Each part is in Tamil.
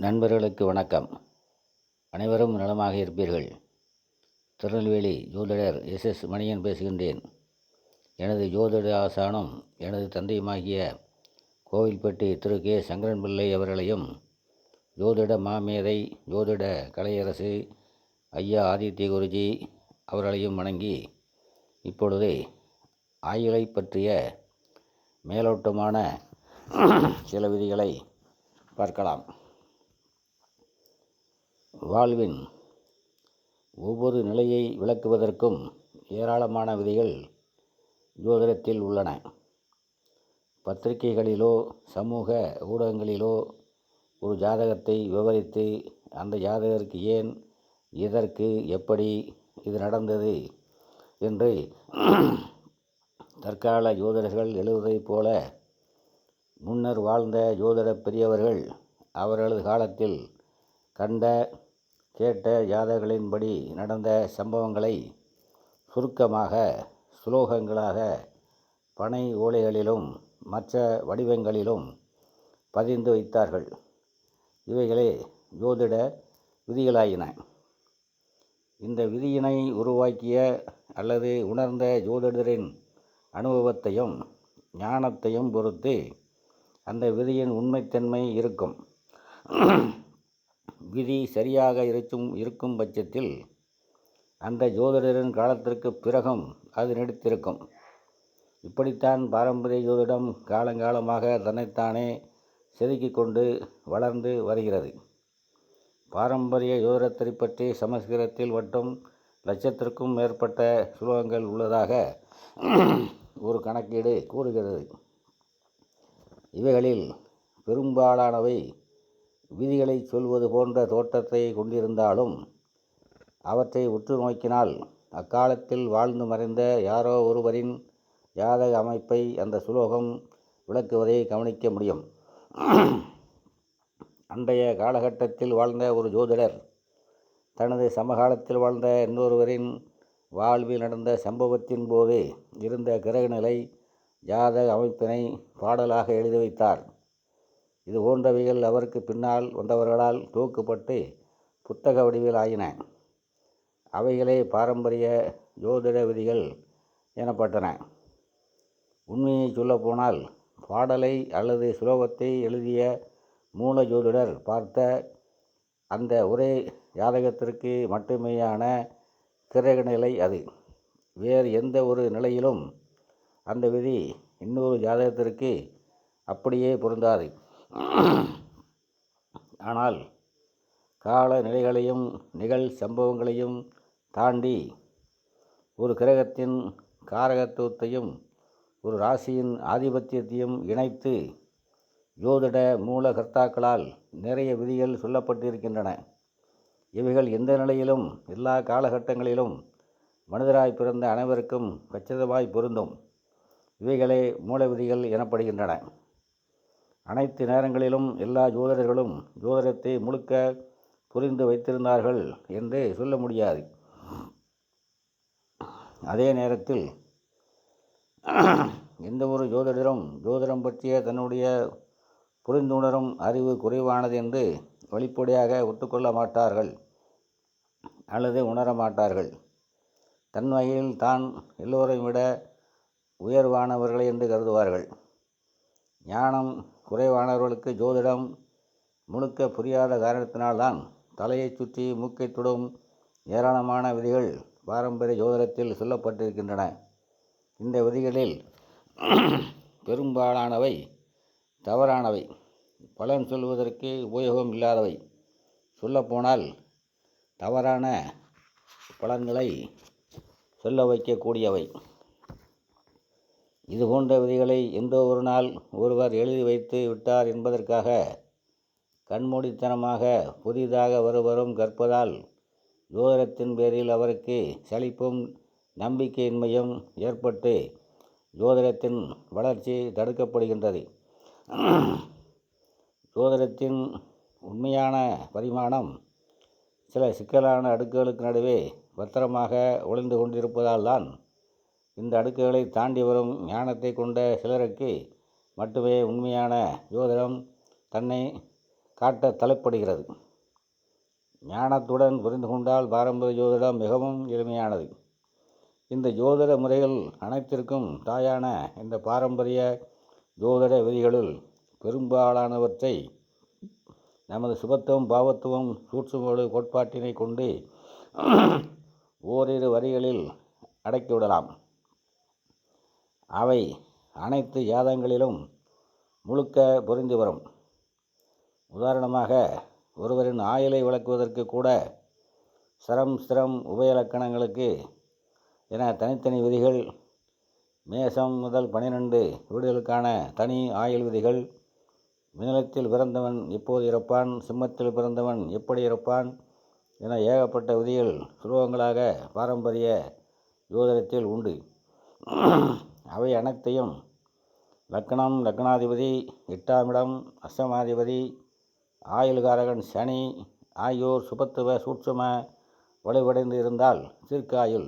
நண்பர்களுக்கு வணக்கம். அனைவரும் நலமாக இருப்பீர்கள். திருநெல்வேலி ஜோதிடர் எஸ் மணியன் பேசுகின்றேன். எனது ஜோதிட ஆசானும் எனது தந்தையுமாகிய கோவில்பட்டி திரு கே சங்கரன் பிள்ளை அவர்களையும், ஜோதிட மாமேதை ஜோதிட கலையரசு ஐயா ஆதித்ய குருஜி அவர்களையும் வணங்கி, இப்பொழுது ஆயுளை பற்றிய மேலோட்டமான சில விதிகளை பார்க்கலாம். வாழ்வின் ஒவ்வொரு நிலையை விளக்குவதற்கும் ஏராளமான விதிகள் ஜோதிடத்தில் உள்ளன. பத்திரிகைகளிலோ சமூக ஊடகங்களிலோ ஒரு ஜாதகத்தை விவரித்து அந்த ஜாதகருக்கு ஏன், எதற்கு, எப்படி இது நடந்தது என்று தற்கால ஜோதிடர்கள் எழுதுவதைப் போல முன்னர் வாழ்ந்த ஜோதிட பெரியவர்கள் அவர்களது காலத்தில் கண்ட கேட்ட ஜாதகங்களின்படி நடந்த சம்பவங்களை சுருக்கமாக சுலோகங்களாக பனை ஓலைகளிலும் மற்ற வடிவங்களிலும் பதிந்து வைத்தார்கள். இவைகளே ஜோதிட விதிகளாயின. இந்த விதியினை உருவாக்கிய அல்லது உணர்ந்த ஜோதிடரின் அனுபவத்தையும் ஞானத்தையும் பொறுத்து அந்த விதியின் உண்மைத்தன்மை இருக்கும். விதி சரியாக இருக்கும் பட்சத்தில் அந்த ஜோதிடரின் காலத்திற்கு பிறகும் அது நீடித்திருக்கும். இப்படித்தான் பாரம்பரிய ஜோதிடம் காலங்காலமாக தன்னைத்தானே செதுக்கிக் கொண்டு வளர்ந்து வருகிறது. பாரம்பரிய ஜோதிடத்தை பற்றி சமஸ்கிருதத்தில் மட்டும் லட்சத்திற்கும் மேற்பட்ட சுலோகங்கள் உள்ளதாக ஒரு கணக்கீடு கூறுகிறது. இவைகளில் பெரும்பாலானவை விதிகளை சொல்வது போன்ற தோற்றத்தை கொண்டிருந்தாலும் அவற்றை உற்று நோக்கினால் அக்காலத்தில் வாழ்ந்து மறைந்த யாரோ ஒருவரின் ஜாதக அமைப்பை அந்த சுலோகம் விளக்குவதை கவனிக்க முடியும். அன்றைய காலகட்டத்தில் வாழ்ந்த ஒரு ஜோதிடர் தனது சமகாலத்தில் வாழ்ந்த இன்னொருவரின் வாழ்வில் நடந்த சம்பவத்தின் போது இருந்த கிரகநிலை ஜாதக அமைப்பினை பாடலாக எழுதி வைத்தார். இது போன்றவைகள் அவருக்கு பின்னால் வந்தவர்களால் தொகுக்கப்பட்டு புத்தக வடிவில் ஆயின. அவைகளே பாரம்பரிய ஜோதிட விதிகள் எனப்பட்டன. உண்மையை சொல்லப்போனால் பாடலை அல்லது சுலோகத்தை எழுதிய மூல ஜோதிடர் பார்த்த அந்த ஒரே ஜாதகத்திற்கு மட்டுமேயான கிரகநிலை அது. வேறு எந்த ஒரு நிலையிலும் அந்த விதி இன்னொரு ஜாதகத்திற்கு அப்படியே பொருந்தாது. ஆனால் கால நிலைகளையும் நிகழ் சம்பவங்களையும் தாண்டி ஒரு கிரகத்தின் காரகத்துவத்தையும் ஒரு ராசியின் ஆதிபத்தியத்தையும் இணைத்து ஜோதிட மூல கர்த்தாக்களால் நிறைய விதிகள் சொல்லப்பட்டிருக்கின்றன. இவைகள் எந்த நிலையிலும் எல்லா காலகட்டங்களிலும் மனிதராய் பிறந்த அனைவருக்கும் கச்சிதமாய் பொருந்தும். இவைகளே மூல விதிகள் எனப்படுகின்றன. அனைத்து நேரங்களிலும் எல்லா ஜோதிடர்களும் ஜோதிடத்தை முழுக்க புரிந்து வைத்திருந்தார்கள் என்று சொல்ல முடியாது. அதே நேரத்தில் எந்த ஒரு ஜோதிடரும் ஜோதிடம் பற்றிய தன்னுடைய புரிந்துணரும் அறிவு குறைவானது என்று வெளிப்படையாக ஒத்துக்கொள்ள மாட்டார்கள் அல்லது உணர மாட்டார்கள். தன் வகையில் தான் எல்லோரையும் விட உயர்வானவர்கள் என்று கருதுவார்கள். ஞானம் குறைவானவர்களுக்கு ஜோதிடம் முழுக்க புரியாத காரணத்தினால்தான் தலையை சுற்றி மூக்கை தொடும் ஏராளமான விதிகள் பாரம்பரிய ஜோதிடத்தில் சொல்லப்பட்டிருக்கின்றன. இந்த விதிகளில் பெரும்பாலானவை தவறானவை, பலன் சொல்வதற்கு உபயோகம் இல்லாதவை, சொல்லப்போனால் தவறான பலன்களை சொல்ல வைக்கக்கூடியவை. இது போன்ற விதிகளை எந்தோ ஒரு நாள் ஒருவர் எழுதி வைத்து விட்டார் என்பதற்காக கண்மூடித்தனமாக புதிதாக ஒருவரும் கற்பதால் ஜோதிடத்தின் பேரில் அவருக்கு சலிப்பும் நம்பிக்கையின்மையும் ஏற்பட்டு ஜோதிடத்தின் வளர்ச்சி தடுக்கப்படுகின்றது. ஜோதிடத்தின் உண்மையான பரிமாணம் சில சிக்கலான அடுக்குகளுக்கு நடுவே பத்திரமாக ஒளிந்து கொண்டிருப்பதால் தான் இந்த அடுக்குகளை தாண்டி வரும் ஞானத்தை கொண்ட சிலருக்கு மட்டுமே உண்மையான ஜோதிடம் தன்னை காட்ட தலைப்படுகிறது. ஞானத்துடன் புரிந்து கொண்டால் பாரம்பரிய ஜோதிடம் மிகவும் எளிமையானது. இந்த ஜோதிட முறைகள் அனைத்திற்கும் தாயான இந்த பாரம்பரிய ஜோதிட விதிகளுள் பெரும்பாலானவற்றை நமது சுபத்துவம் பாவத்துவம் சூட்சும கோட்பாட்டினை கொண்டு ஓரிரு வரிகளில் அடக்கிவிடலாம். அவை அனைத்து ஜாதகங்களிலும் முழுக்க பொருந்தி வரும். உதாரணமாக, ஒருவரின் ஆயுளை விளக்குவதற்கு கூட சரம் ஸ்திரம் உபயலக்கணங்களுக்கு என தனித்தனி விதிகள், மேசம் முதல் 12 வீடுகளுக்கான தனி ஆயுள் விதிகள், மிதுனத்தில் பிறந்தவன் எப்போது இறப்பான், சிம்மத்தில் பிறந்தவன் எப்படி இறப்பான் என ஏகப்பட்ட விதிகள் சுலோகங்களாக பாரம்பரிய ஜோதிடத்தில் உண்டு. அவை அனைத்தையும் லக்னம், லக்னாதிபதி, 8ஆம் இடம், அஷ்டமாதிபதி, ஆயுள்காரகன் சனி ஆகியோர் சுபத்துவ சூட்சும வலுவடைந்து இருந்தால் தீர்க்காயுள்,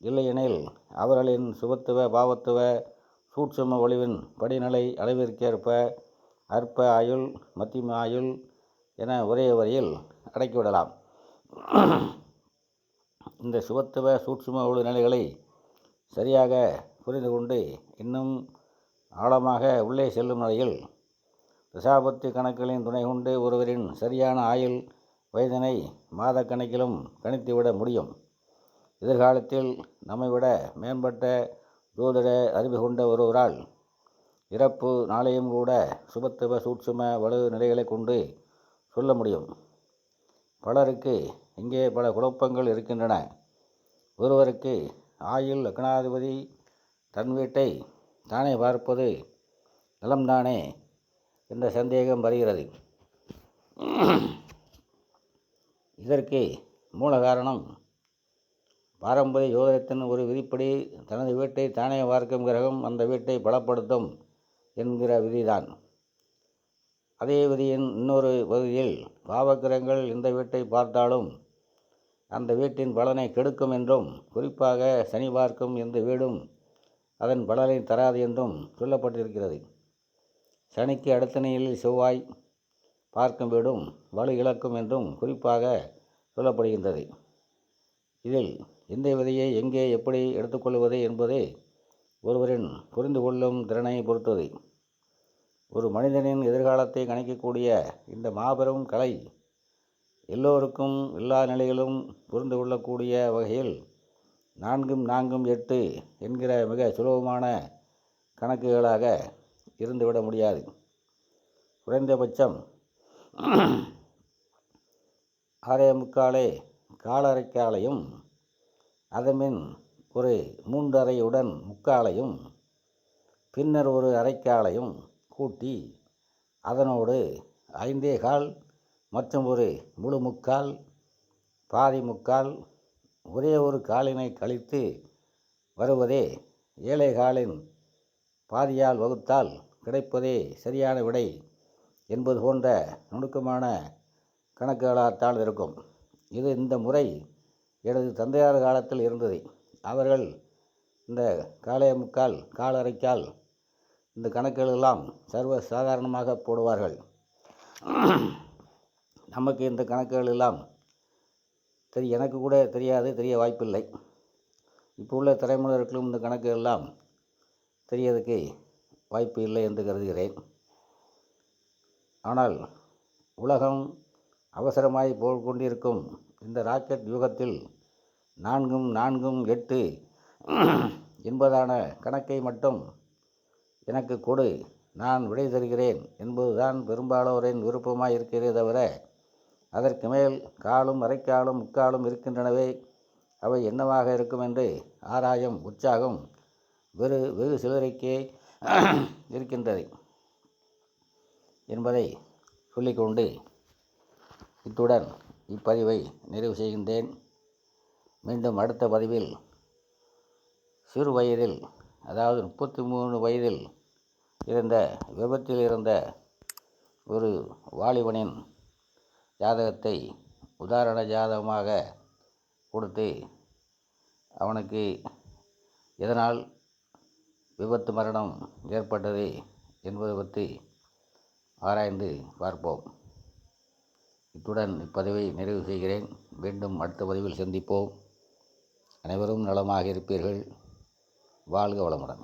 இல்லையெனில் அவர்களின் சுபத்துவ பாவத்துவ சூட்சும ஒளிவின் படிநிலை அளவிற்கேற்ப அற்ப ஆயுள், மத்தியம ஆயுள் என ஒரே வரியில் அடக்கிவிடலாம். இந்த சுபத்துவ சூட்சும ஒளி நிலைகளை சரியாக புரிந்து கொண்டு இன்னும் ஆழமாக உள்ளே செல்லும் நிலையில் தசாபத்தி கணக்குகளின் துணை கொண்டு ஒருவரின் சரியான ஆயுள் வயதினை மாத கணக்கிலும் கணித்துவிட முடியும். எதிர்காலத்தில் நம்மை விட மேம்பட்ட ஜோதிட அறிவு கொண்ட ஒருவரால் இறப்பு நாளையும் கூட சுபத்துவ சூட்சும வலு நிலைகளை கொண்டு சொல்ல முடியும். பலருக்கு இங்கே பல குழப்பங்கள் இருக்கின்றன. ஒருவருக்கு ஆயுள் லக்னாதிபதி தன் வீட்டை தானே பார்ப்பது நலம்தானே என்ற சந்தேகம் வருகிறது. இதற்கு மூல காரணம் பாரம்பரிய ஜோதிடத்தின் ஒரு விதிப்படி தனது வீட்டை தானே பார்க்கும் கிரகம் அந்த வீட்டை பலப்படுத்தும் என்கிற விதிதான். அதே விதியின் இன்னொரு பகுதியில் பாவக்கிரகங்கள் இந்த வீட்டை பார்த்தாலும் அந்த வீட்டின் பலனை கெடுக்கும் என்றும், குறிப்பாக சனி பார்க்கும் எந்த வீடும் அதன் பலனை தராது என்றும் சொல்லப்பட்டிருக்கிறது. சனிக்கு அடுத்த நிலையில் செவ்வாய் பார்க்கும் வீடும் வலு இழக்கும் என்றும் குறிப்பாக சொல்லப்படுகின்றது. இதில் எந்த விதியை எங்கே எப்படி எடுத்துக்கொள்வது என்பது ஒருவரின் புரிந்து கொள்ளும் திறனை பொறுத்தது. ஒரு மனிதனின் எதிர்காலத்தை கணிக்கக்கூடிய இந்த மாபெரும் கலை எல்லோருக்கும் எல்லா நிலைகளும் புரிந்து கொள்ளக்கூடிய வகையில் 4 4 8 என்கிற மிக சுலபமான கணக்குகளாக இருந்துவிட முடியாது. குறைந்தபட்சம் 6:45 காலரைக்காலையும் அதன்பின் ஒரு 3:30 முக்காலையும் பின்னர் ஒரு அரைக்காலையும் கூட்டி அதனோடு 5:15 மற்றும் ஒரு முழு முக்கால், பாதி முக்கால், ஒரே ஒரு காலினை கழித்து வருவதே 7:15 பாதியால் வகுத்தால் கிடைப்பதே சரியான விடை என்பது போன்ற நுணுக்கமான கணக்குகளாகத்தான் இருக்கும். இந்த முறை எனது தந்தையார் காலத்தில் இருந்தது. அவர்கள் இந்த 4:45 காலரைக்கால் இந்த கணக்குகளெல்லாம் சர்வ சாதாரணமாக போடுவார்கள். நமக்கு இந்த கணக்குகள் எல்லாம் எனக்கு கூட தெரியாது, தெரிய வாய்ப்பில்லை. இப்போ உள்ள தலைமுறைகளுக்கும் இந்த கணக்கு எல்லாம் தெரியறதுக்கு வாய்ப்பு இல்லை என்று கருதுகிறேன். ஆனால் உலகம் அவசரமாய் போய்கொண்டிருக்கும் இந்த ராக்கெட் யுகத்தில் 4 4 8 என்பதான கணக்கை மட்டும் எனக்கு கொடு, நான் விடை தருகிறேன் என்பதுதான் பெரும்பாலோரின் விருப்பமாய் இருக்கிறதே தவிர, அதற்கு மேல் காலும் அரைக்காலும் முக்காலும் இருக்கின்றனவே, அவை என்னவாக இருக்கும் என்று ஆராயும் உற்சாகம் வெகு சிலருக்கே இருக்கின்றது என்பதை சொல்லிக்கொண்டு இத்துடன் இப்பதிவை நிறைவு செய்கின்றேன். மீண்டும் அடுத்த பதிவில் சிறு வயதில், அதாவது 33 வயதில் இருந்த விபத்தில் இருந்த ஒரு வாலிபனின் ஜாதகத்தை உதாரண ஜாதகமாக கொடுத்து அவனுக்கு எதனால் விபத்து மரணம் ஏற்பட்டது என்பது பற்றி ஆராய்ந்து பார்ப்போம். இத்துடன் இப்பதிவை நிறைவு செய்கிறேன். மீண்டும் அடுத்த பதிவில் சந்திப்போம். அனைவரும் நலமாக இருப்பீர்கள். வாழ்க வளமுடன்.